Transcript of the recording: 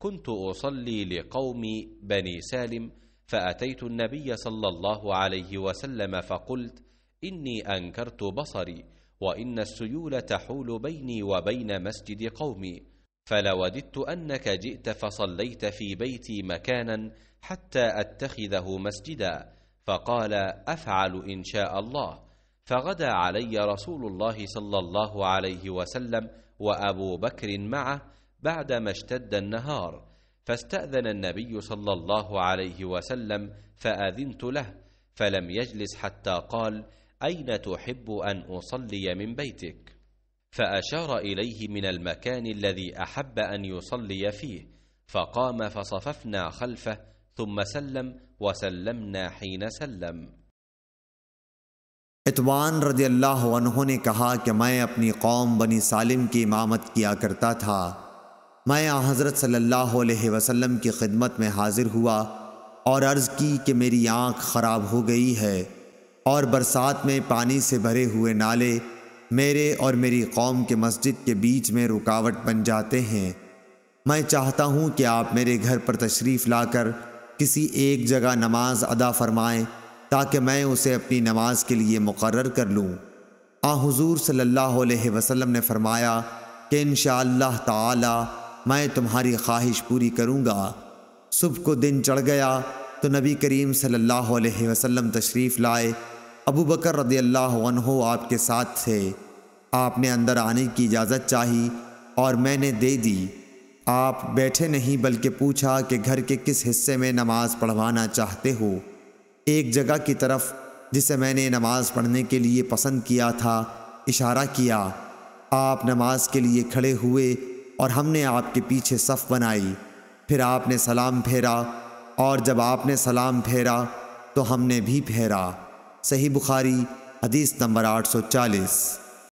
كنت أصلي لقوم بني سالم، فأتيت النبي صلى الله عليه وسلم فقلت: إني أنكرت بصري، وإن السيول تحول بيني وبين مسجد قومي، فلوددت أنك جئت فصليت في بيتي مكانا حتى أتخذه مسجدا. فقال: أفعل إن شاء الله. فغدا علي رسول الله صلى الله عليه وسلم وأبو بكر معه بعدما اشتد النهار، فاستأذن النبي صلى الله عليه وسلم فأذنت له، فلم يجلس حتى قال: أين تحب أن أصلي من بيتك؟ فأشار إليه من المكان الذي أحب أن يصلي فيه، فقام فصففنا خلفه، ثم سلم وسلمنا حين سلم۔ عتبان رضی اللہ عنہ نے کہا کہ میں اپنی قوم بنی سالم کی امامت کیا کرتا تھا۔ میں حضرت صلی اللہ علیہ وسلم کی خدمت میں حاضر ہوا اور عرض کی کہ میری آنکھ خراب ہو گئی ہے اور برسات میں پانی سے بھرے ہوئے نالے میرے اور میری قوم کے مسجد کے بیچ میں رکاوٹ بن جاتے ہیں۔ میں چاہتا ہوں کہ آپ میرے گھر پر تشریف لا کر کسی ایک جگہ نماز ادا فرمائیں تاکہ میں اسے اپنی نماز کے لیے مقرر کر لوں۔ حضور صلی اللہ علیہ وسلم نے فرمایا کہ انشاءاللہ تعالی میں تمہاری خواہش پوری کروں گا۔ صبح کو دن چڑھ گیا تو نبی کریم صلی اللہ علیہ وسلم تشریف لائے۔ ابو بکر رضی اللہ عنہ آپ کے ساتھ تھے۔ آپ نے اندر آنے کی اجازت چاہی اور میں نے دے دی۔ آپ بیٹھے نہیں بلکہ پوچھا کہ گھر کے کس حصے میں نماز پڑھوانا چاہتے ہو؟ ایک جگہ کی طرف جسے میں نے نماز پڑھنے کے لیے پسند کیا تھا اشارہ کیا۔ آپ نماز کے لیے کھڑے ہوئے اور ہم نے آپ کے پیچھے صف بنائی۔ پھر آپ نے سلام پھیرا اور جب آپ نے سلام پھیرا تو ہم نے بھی پھیرا۔ صحیح بخاری حدیث نمبر 840۔